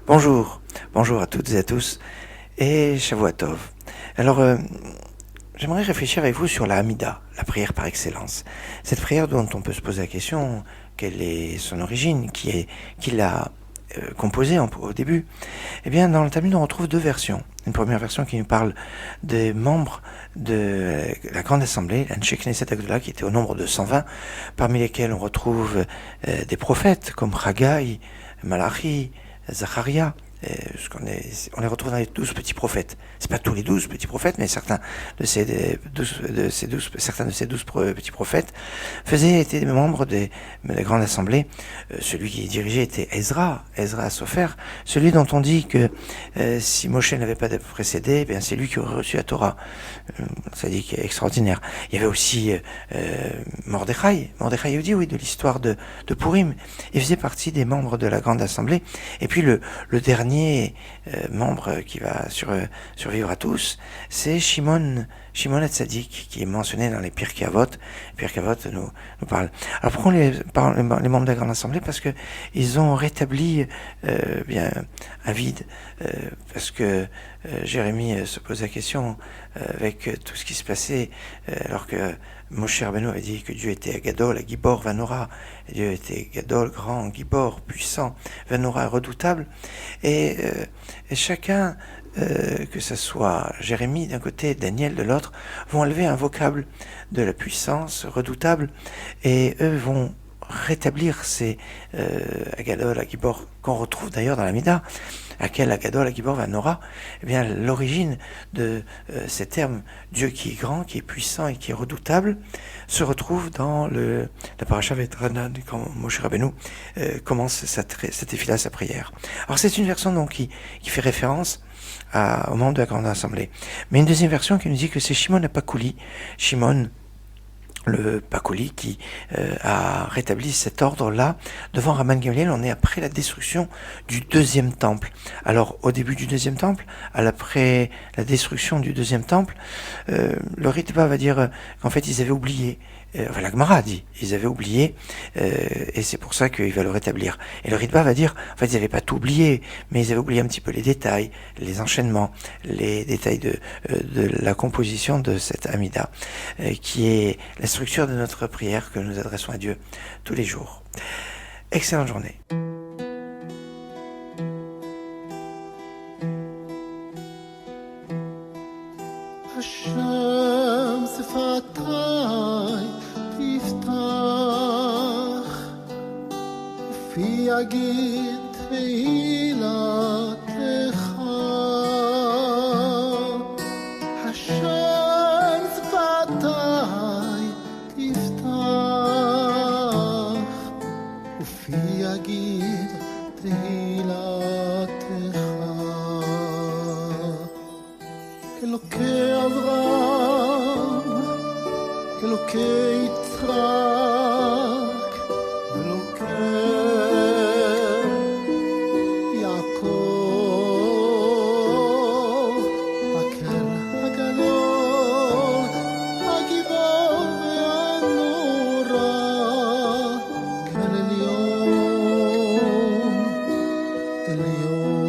Bonjour, bonjour à toutes et à tous, et Shavua Tov. Alors, j'aimerais réfléchir avec vous sur la Hamida, la prière par excellence. Cette prière dont on peut se poser la question, quelle est son origine, qui l'a composée au début. Eh bien, dans le Talmud, on retrouve deux versions. Une première version qui nous parle des membres de la Grande Assemblée, l'Anshe Knesset Agdola, qui était au nombre de 120, parmi lesquels on retrouve des prophètes comme Haggai, Malachi, Zacharia. On les retrouve dans les 12 petits prophètes. C'est pas tous les 12 petits prophètes, mais certains de ces 12 petits prophètes étaient membres de la Grande Assemblée. Celui qui dirigeait était Ezra Sopher, celui dont on dit que si Moshe n'avait pas précédé, bien c'est lui qui aurait reçu la Torah. Ça dit qu'il est extraordinaire. Il y avait aussi Mordechai Yehudi, oui, de l'histoire de Purim. Il faisait partie des membres de la Grande Assemblée. Et puis le dernier membre qui va survivre à tous, c'est Shimon Hatzadik, qui est mentionné dans les Pirkei Avot. Pirkei Avot nous parle. Alors pourquoi les membres de la Grande Assemblée? Parce que ils ont rétabli bien un vide, parce que Jérémie se pose la question avec tout ce qui se passait, alors que Moshe Rabbeinu avait dit que Dieu était Gadol, Gibor, Vanora. Dieu était Gadol, grand, Gibor, puissant, Vanora, redoutable. Et chacun, que ce soit Jérémie d'un côté, Daniel de l'autre, vont enlever un vocable de la puissance redoutable, et eux vont rétablir ces Agadol, Agibor, qu'on retrouve d'ailleurs dans la Mida. Akel, Agadol, Agibor, Vanora, eh bien l'origine de ces termes, Dieu qui est grand, qui est puissant et qui est redoutable, se retrouve dans la paracha Vetranan, quand Moshe Rabbeinu commence cette effilasse sa prière. Alors c'est une version donc qui fait référence au membre de la Grande Assemblée. Mais une deuxième version qui nous dit que c'est Shimon Pakouli, Shimon le Pakouli, qui a rétabli cet ordre-là devant Rabban Gamliel. On est après la destruction du deuxième temple. Alors, au début du deuxième temple, après la destruction du deuxième temple, le Ritva va dire qu'en fait, ils avaient oublié. Enfin, la Gemara dit, ils avaient oublié, et c'est pour ça qu'il va le rétablir. Et le Ritva va dire, en fait, ils n'avaient pas tout oublié, mais ils avaient oublié un petit peu les détails, les enchaînements, les détails de la composition de cette Amida, qui est la structure de notre prière que nous adressons à Dieu tous les jours. Excellente journée. יגיד תהילתך השם שפתי תפתח ופי יגיד תהילתך אלוקי אברהם אלוקי יצחק אלוקי Elyon